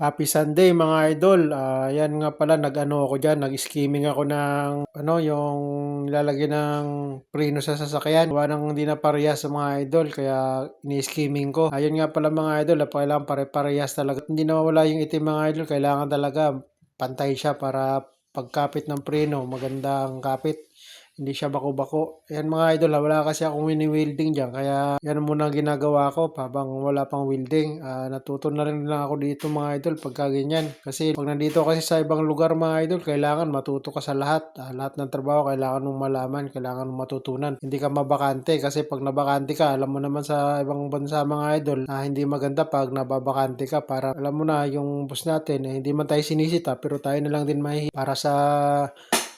Happy Sunday mga idol. Yan nga pala nag-ano ako diyan, nag-skimming ako ng ano, yung nilalagyan ng preno sa sasakyan. Gawa ng hindi na parehas sa mga idol kaya ini-skimming ko. Ayun nga pala mga idol, kailangan pare-parehas talaga. Hindi na mawala yung itim mga idol, kailangan talaga pantay siya para pagkapit ng preno, magandang kapit. Hindi siya bako-bako. Ayan mga idol, wala kasi akong wini-welding diyan kaya yan muna ang ginagawa ko habang wala pang welding. Natuto na rin lang ako dito mga idol pagka ganyan. Kasi pag nandito kasi sa ibang lugar mga idol, kailangan matuto ka sa lahat. Lahat ng trabaho kailangan mong malaman, kailangan mong matutunan. Hindi ka mabakante kasi pag nabakante ka, alam mo naman sa ibang bansa mga idol, hindi maganda pag nababakante ka para alam mo na yung boss natin, hindi man tayo sinisita pero tayo na lang din para sa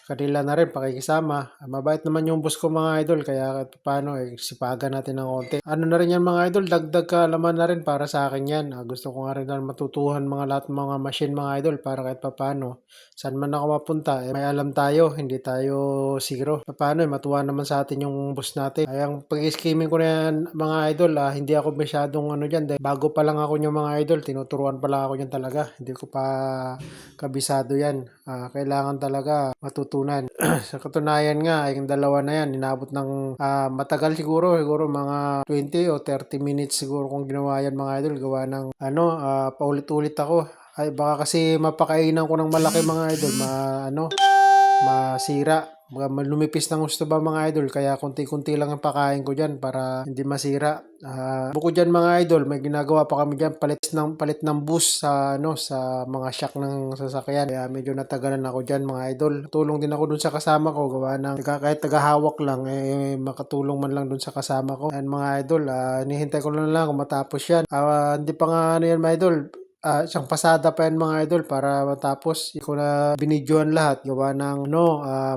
kanila na rin pakikisama. Mabait naman yung boss ko mga idol kaya kahit paano sipagan natin ng konti. Ano na rin yan mga idol, dagdag kaalaman na rin para sa akin yan. Gusto ko nga rin na matutuhan mga lahat ng mga machine mga idol para kahit paano saan man ako mapunta, may alam tayo, hindi tayo zero. Paano matuwa naman sa atin yung boss natin. Kaya ang pag-skimming ko na yan mga idol, hindi ako masyadong ano dyan. Dahil bago pa lang ako yung mga idol, tinuturuan pa lang ako yan talaga. Hindi ko pa kabisado yan. Kailangan talaga matutunan. Sa katunayan nga, yung dalawa na yan, inabot ng matagal siguro mga 20 o 30 minutes siguro kung ginawa yan mga idol. Gawa ng paulit-ulit ako. Ay baka kasi mapakainan ko ng malaki mga idol, masira. Lumipis ng gusto ba mga idol, kaya konti-konti lang ang pakain ko dyan para hindi masira. Bukod dyan mga idol, may ginagawa pa kami dyan, palit ng boost sa mga shock ng sasakyan. Kaya medyo natagalan ako dyan mga idol. Tulong din ako dun sa kasama ko, gawa ng kahit tagahawak lang, makatulong man lang dun sa kasama ko. Ayan mga idol, nihintay ko lang kung matapos yan. Hindi pa nga ano yan mga idol, isang pasada pa yan mga idol para matapos. Hindi ko na binidyoan lahat. Gawa ng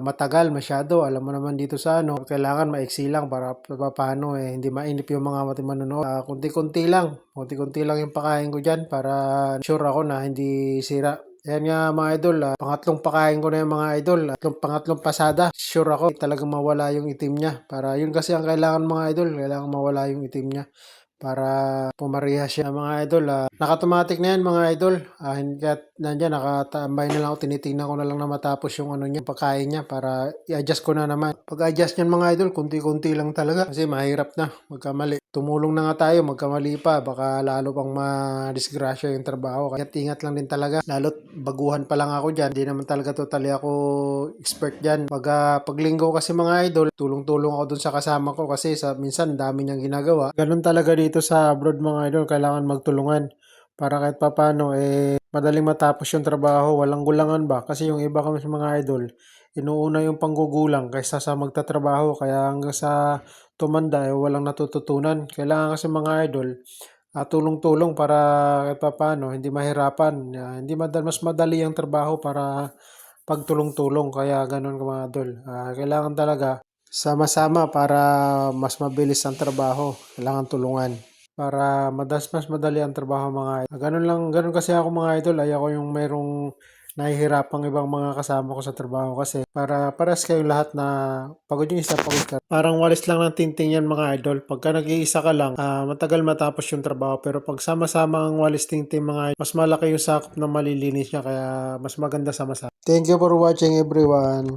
matagal masyado. Alam mo naman dito sa kailangan maiksi lang para paano hindi mainip yung mga manonood. Kunti-kunti lang. Kunti-kunti lang yung pakain ko dyan para sure ako na hindi sira. Ayan nga mga idol, pangatlong pakain ko na yung mga idol, pangatlong pasada. Sure ako talagang mawala yung itim niya. Para yun kasi ang kailangan mga idol, kailangan mawala yung itim niya para pumarehas siya mga idol. Naka-automatic na yan mga idol. Kahit nandiyan, nakatambay na lang ako, tinitingnan ko na lang na matapos yung niya, pagkain niya para i-adjust ko na naman. Pag-adjust niyan mga idol, kunti-kunti lang talaga kasi mahirap na magkamali. Tumulong na nga tayo, magkamali pa, baka lalo pang madisgrasya yung trabaho. Kaya ingat lang din talaga. Lalo't baguhan pa lang ako dyan, hindi naman talaga totally ako expert dyan. Pag linggo kasi mga idol, tulong-tulong ako dun sa kasama ko kasi minsan dami niyang ginagawa. Ganun talaga dito sa abroad mga idol, kailangan magtulungan para kahit papano madaling matapos yung trabaho, walang gulangan ba? Kasi yung iba kami sa mga idol, inuuna yung panggugulang kaysa sa magtatrabaho, kaya hanggang sa tumanda walang natututunan. Kailangan kasi mga idol, tulong-tulong para kahit papano hindi mahirapan. Hindi mas madali ang trabaho para pagtulong-tulong, kaya ganun mga idol. Kailangan talaga sama-sama para mas mabilis ang trabaho. Kailangan tulungan para mas madali ang trabaho mga idol. Ganun kasi ako mga idol. Ayoko yung mayroong nahihirapang ibang mga kasama ko sa trabaho kasi para paras kayong lahat na pagod yung isa, pagod ka. Parang walis lang ng tinting yan mga idol. Pagka nag-iisa ka lang, matagal matapos yung trabaho. Pero pag sama-sama ang walis tinting mga idol, mas malaki yung sakop na malilinis niya kaya mas maganda sama-sama. Thank you for watching everyone.